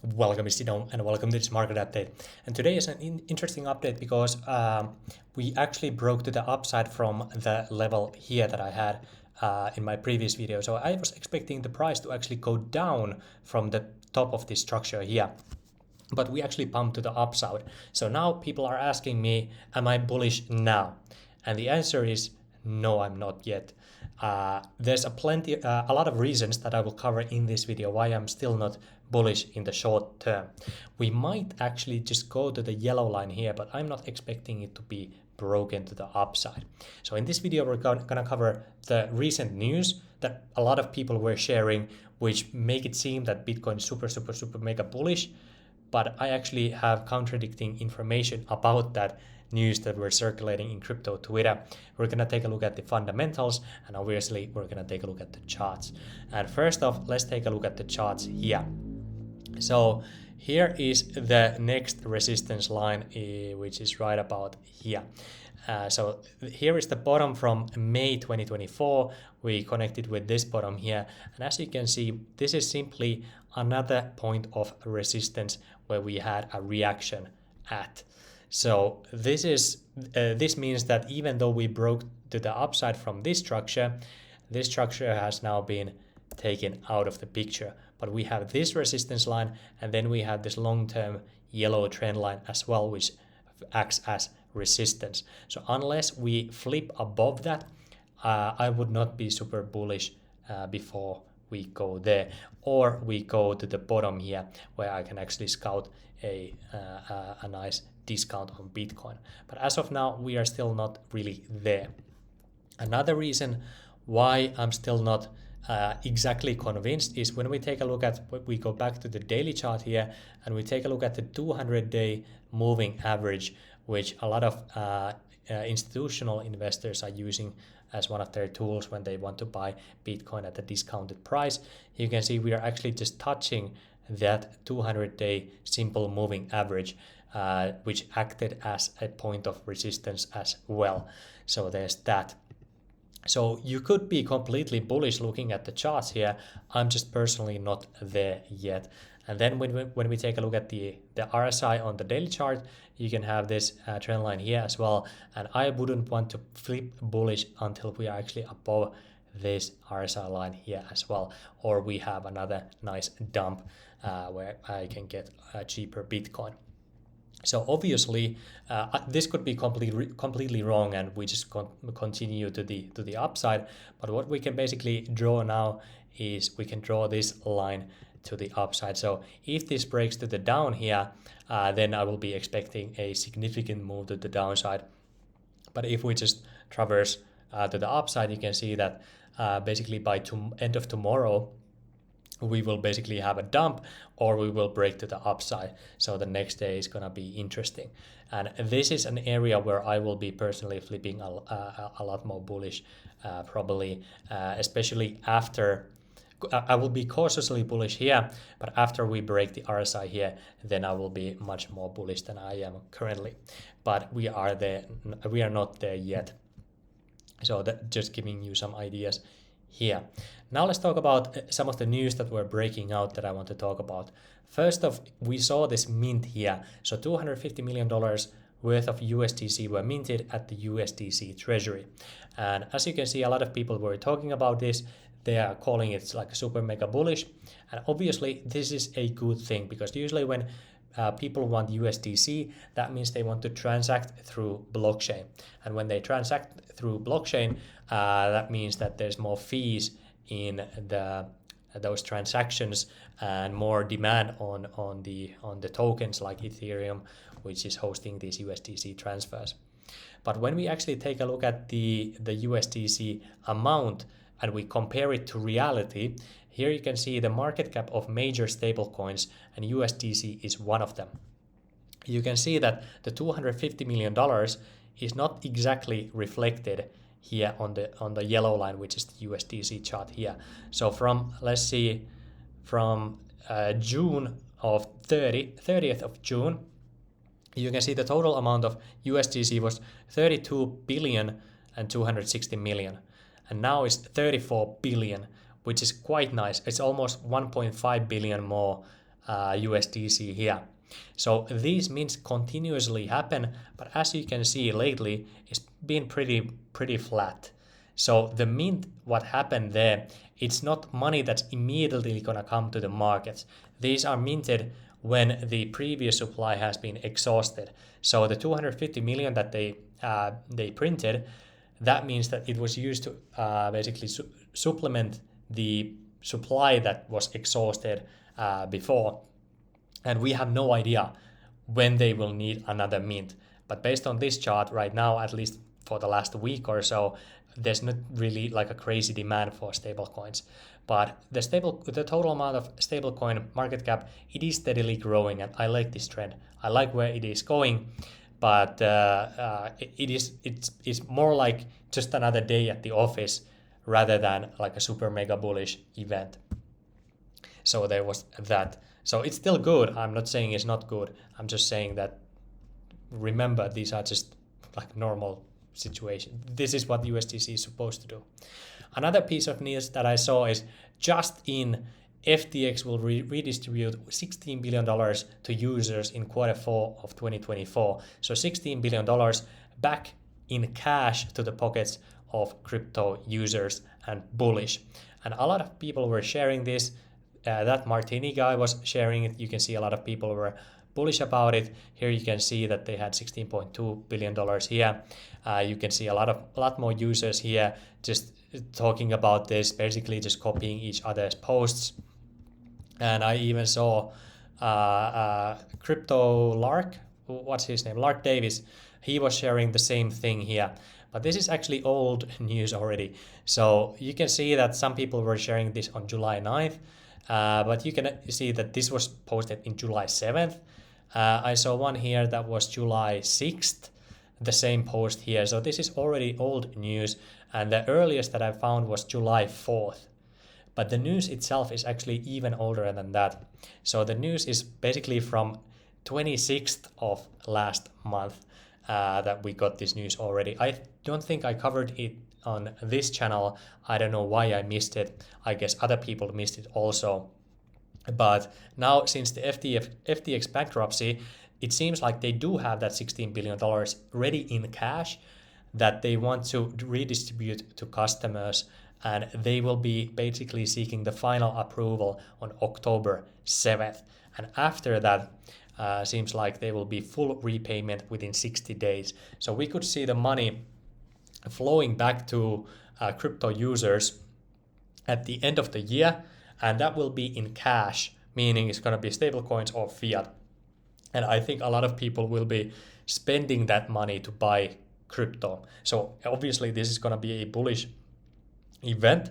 Welcome, it's Denome, and welcome to this market update. And today is an interesting update because we actually broke to the upside from the level here that I had in my previous video. So I was expecting the price to actually go down from the top of this structure here, but we actually pumped to the upside. So now people are asking me, am I bullish now? And the answer is no, I'm not yet. There's a lot of reasons that I will cover in this video why I'm still not bullish in the short term. We might actually just go to the yellow line here, but I'm not expecting it to be broken to the upside. So in this video, we're gonna cover the recent news that a lot of people were sharing, which make it seem that Bitcoin is super mega bullish, but I actually have contradicting information about that news that were circulating in crypto Twitter. We're going to take a look at the fundamentals, and obviously we're going to take a look at the charts. And first off, let's take a look at the charts here. So here is the next resistance line, which is right about here. So here is the bottom from May 2024. We connected with this bottom here, and as you can see, this is simply another point of resistance where we had a reaction at. So this means that even though we broke to the upside from this structure has now been taken out of the picture. But we have this resistance line, and then we have this long-term yellow trend line as well, which acts as resistance. So unless we flip above that, I would not be super bullish before we go there, or we go to the bottom here where I can actually scout a nice discount on Bitcoin. But as of now, we are still not really there. Another reason why I'm still not exactly convinced is when we take a look at, we go back to the daily chart here, and we take a look at the 200-day moving average, which a lot of institutional investors are using as one of their tools when they want to buy Bitcoin at a discounted price. You can see we are actually just touching that 200-day simple moving average, which acted as a point of resistance as well. So there's that. So you could be completely bullish looking at the charts here. I'm just personally not there yet. And then when we take a look at the RSI on the daily chart, you can have this trend line here as well. And I wouldn't want to flip bullish until we are actually above this RSI line here as well. Or we have another nice dump where I can get a cheaper Bitcoin. So obviously, this could be completely wrong, and we just continue to the upside. But what we can basically draw now is we can draw this line to the upside. So if this breaks to the down here, then I will be expecting a significant move to the downside. But if we just traverse to the upside, you can see that basically by end of tomorrow, we will basically have a dump, or we will break to the upside. So the next day is going to be interesting. And this is an area where I will be personally flipping a lot more bullish, probably, especially after. I will be cautiously bullish here, but after we break the RSI here, then I will be much more bullish than I am currently. But we are not there yet. So that just giving you some ideas here. Now let's talk about some of the news that were breaking out that I want to talk about. First off, we saw this mint here. So $250 million worth of USDC were minted at the USDC treasury. And as you can see, a lot of people were talking about this. They are calling it like super mega bullish. And obviously this is a good thing, because usually when people want USDC, that means they want to transact through blockchain. And when they transact through blockchain, that means that there's more fees in those transactions and more demand on the tokens like Ethereum, which is hosting these USDC transfers. But when we actually take a look at the USDC amount and we compare it to reality, here you can see the market cap of major stablecoins, and USDC is one of them. You can see that the $250 million is not exactly reflected here on the yellow line, which is the USDC chart here. So from, let's see, from June of 30th of June, you can see the total amount of USDC was 32 billion and 260 million. And now it's 34 billion, which is quite nice. It's almost 1.5 billion more USDC here. So these mints continuously happen, but as you can see lately, it's been pretty flat. So the mint, what happened there, it's not money that's immediately gonna come to the markets. These are minted when the previous supply has been exhausted. So the 250 million that they printed, that means that it was used to basically supplement the supply that was exhausted before. And we have no idea when they will need another mint. But based on this chart right now, at least for the last week or so, there's not really like a crazy demand for stablecoins. But the total amount of stablecoin market cap, it is steadily growing, and I like this trend. I like where it is going, but it's more like just another day at the office rather than like a super mega bullish event. So there was that. So it's still good. I'm not saying it's not good. I'm just saying that remember, these are just like normal situation. This is what USDC is supposed to do. Another piece of news that I saw is just in FTX will redistribute $16 billion to users in Q4 of 2024. So $16 billion back in cash to the pockets of crypto users, and bullish. And a lot of people were sharing this. That Martini guy was sharing it. You can see a lot of people were bullish about it. Here you can see that they had $16.2 billion here. You can see a lot more users here just talking about this, basically just copying each other's posts. And I even saw Crypto Lark, what's his name? Lark Davis. He was sharing the same thing here. But this is actually old news already. So you can see that some people were sharing this on July 9th. But you can see that this was posted in July 7th. I saw one here that was July 6th, the same post here. So this is already old news, and the earliest that I found was July 4th. But the news itself is actually even older than that. So the news is basically from 26th of last month that we got this news already. I don't think I covered it on this channel. I don't know why I missed it. I guess other people missed it also. But now, since the FTX bankruptcy, it seems like they do have that $16 billion ready in cash that they want to redistribute to customers, and they will be basically seeking the final approval on October 7th. And after that, seems like they will be full repayment within 60 days. So we could see the money flowing back to crypto users at the end of the year, and that will be in cash, meaning it's going to be stablecoins or fiat. And I think a lot of people will be spending that money to buy crypto. So obviously this is going to be a bullish event.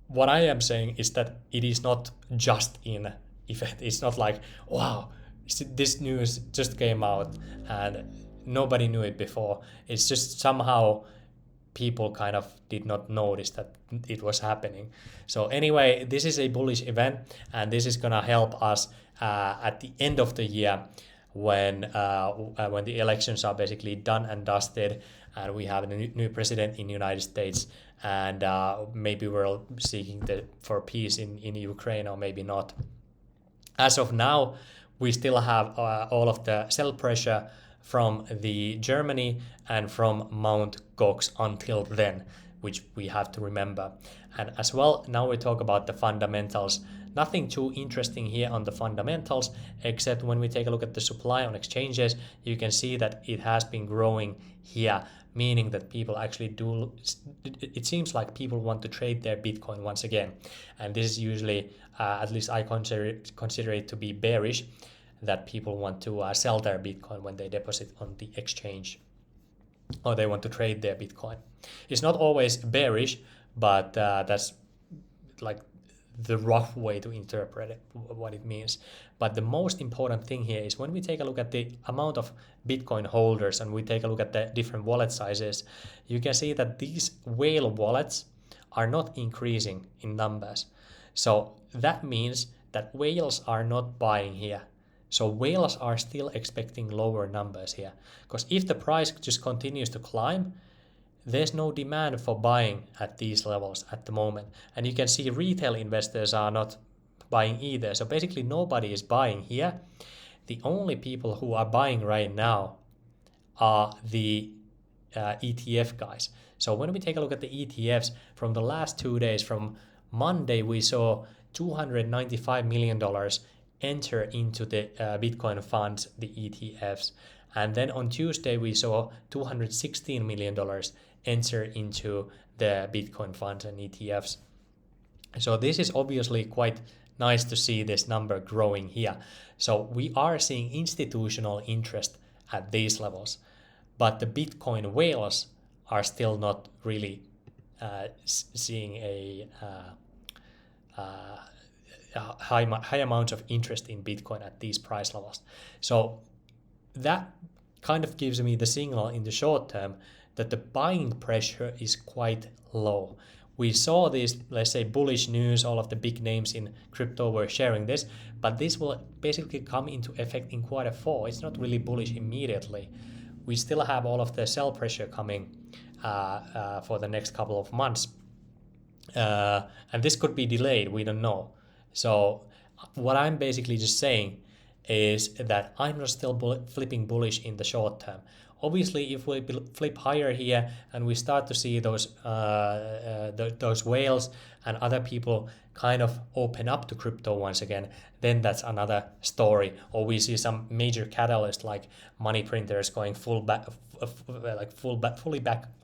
What I am saying is that it is not just in event. It's not like, wow, this news just came out and nobody knew it before. It's just somehow people kind of did not notice that it was happening. So anyway, this is a bullish event, and this is gonna help us at the end of the year when the elections are basically done and dusted, and we have a new president in the United States, and maybe we're seeking for peace in Ukraine, or maybe not. As of now, we still have all of the sell pressure from the Germany and from Mount Gox until then, which we have to remember. And as well, now we talk about the fundamentals. Nothing too interesting here on the fundamentals, except when we take a look at the supply on exchanges, you can see that it has been growing here, meaning that people actually do, it seems like people want to trade their Bitcoin once again. And this is usually, at least I consider it to be bearish, that people want to sell their Bitcoin when they deposit on the exchange, or they want to trade their Bitcoin. It's not always bearish, but that's like the rough way to interpret it, what it means. But the most important thing here is when we take a look at the amount of Bitcoin holders and we take a look at the different wallet sizes, you can see that these whale wallets are not increasing in numbers. So that means that whales are not buying here. So whales are still expecting lower numbers here, because if the price just continues to climb, there's no demand for buying at these levels at the moment. And you can see retail investors are not buying either. So basically nobody is buying here. The only people who are buying right now are the ETF guys. So when we take a look at the ETFs from the last 2 days, from Monday we saw $295 million enter into the Bitcoin funds, the ETFs. And then on Tuesday we saw $216 million enter into the Bitcoin funds and ETFs. So this is obviously quite nice to see this number growing here. So we are seeing institutional interest at these levels, but the Bitcoin whales are still not really seeing a high amount of interest in Bitcoin at these price levels. So that kind of gives me the signal in the short term that the buying pressure is quite low. We saw this, let's say, bullish news, all of the big names in crypto were sharing this, but this will basically come into effect in Q4. It's not really bullish immediately. We still have all of the sell pressure coming for the next couple of months. And this could be delayed, we don't know. So what I'm basically just saying is that I'm not still flipping bullish in the short term. Obviously, if we flip higher here and we start to see those whales and other people kind of open up to crypto once again, then that's another story. Or we see some major catalyst like money printers going fully back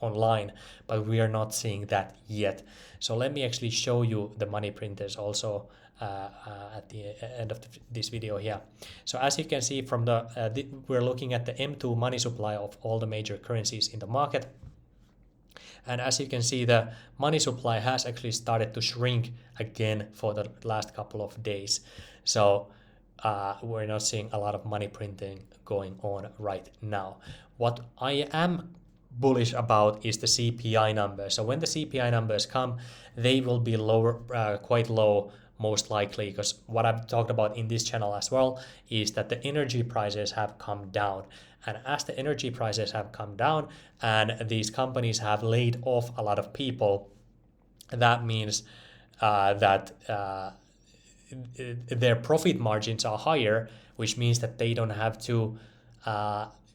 online, but we are not seeing that yet. So let me actually show you the money printers also at the end of this video here. So as you can see from we're looking at the M2 money supply of all the major currencies in the market. And as you can see, the money supply has actually started to shrink again for the last couple of days. So we're not seeing a lot of money printing going on right now. What I am bullish about is the CPI numbers. So when the CPI numbers come, they will be lower, quite low, most likely, because what I've talked about in this channel as well is that the energy prices have come down. And as the energy prices have come down and these companies have laid off a lot of people, that means that their profit margins are higher, which means that they don't have to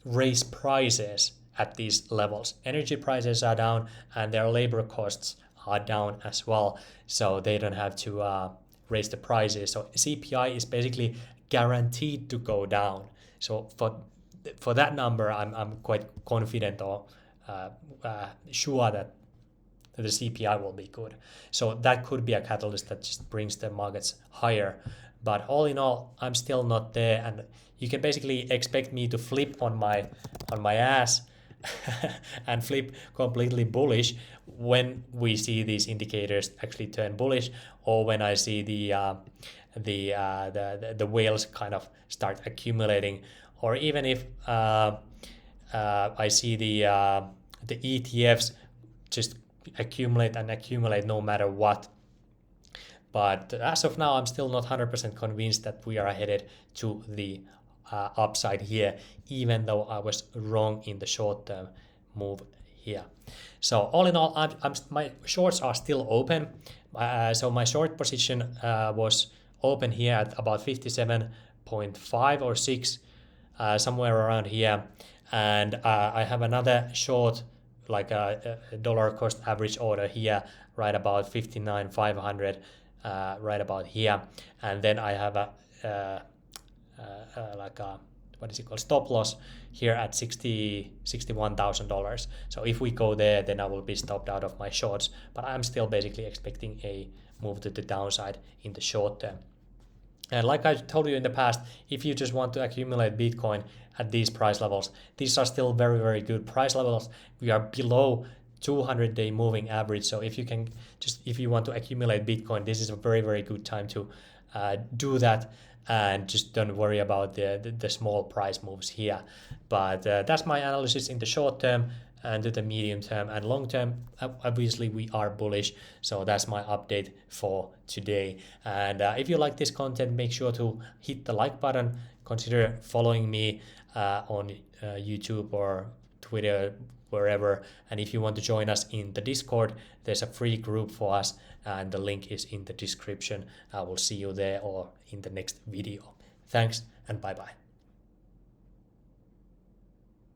raise prices at these levels. Energy prices are down and their labor costs are down as well, so they don't have to raise the prices. So CPI is basically guaranteed to go down. So for that number, I'm quite confident or sure that the CPI will be good. So that could be a catalyst that just brings the markets higher. But all in all, I'm still not there, and you can basically expect me to flip on my ass and flip completely bullish when we see these indicators actually turn bullish, or when I see the whales kind of start accumulating, or even if I see the ETFs just accumulate and accumulate no matter what. But as of now, I'm still not 100% convinced that we are headed to the upside here, even though I was wrong in the short-term move here. So all in all, my shorts are still open. So my short position was open here at about 57.5 or 6, somewhere around here. And I have another short, like a dollar cost average order here, right about 59,500. Right about here, and then I have a what is it called, stop loss here at $61,000. So if we go there, then I will be stopped out of my shorts, but I'm still basically expecting a move to the downside in the short term. And like I told you in the past, if you just want to accumulate Bitcoin at these price levels, these are still very, very good price levels. We are below 200-day moving average. So if you want to accumulate Bitcoin, this is a very, very good time to do that, and just don't worry about the small price moves here. But that's my analysis in the short term and to the medium term and long term. Obviously we are bullish, so that's my update for today. And if you like this content, make sure to hit the like button, consider following me on YouTube or Twitter, wherever. And if you want to join us in the Discord, there's a free group for us and the link is in the description. I will see you there or in the next video. Thanks and bye bye.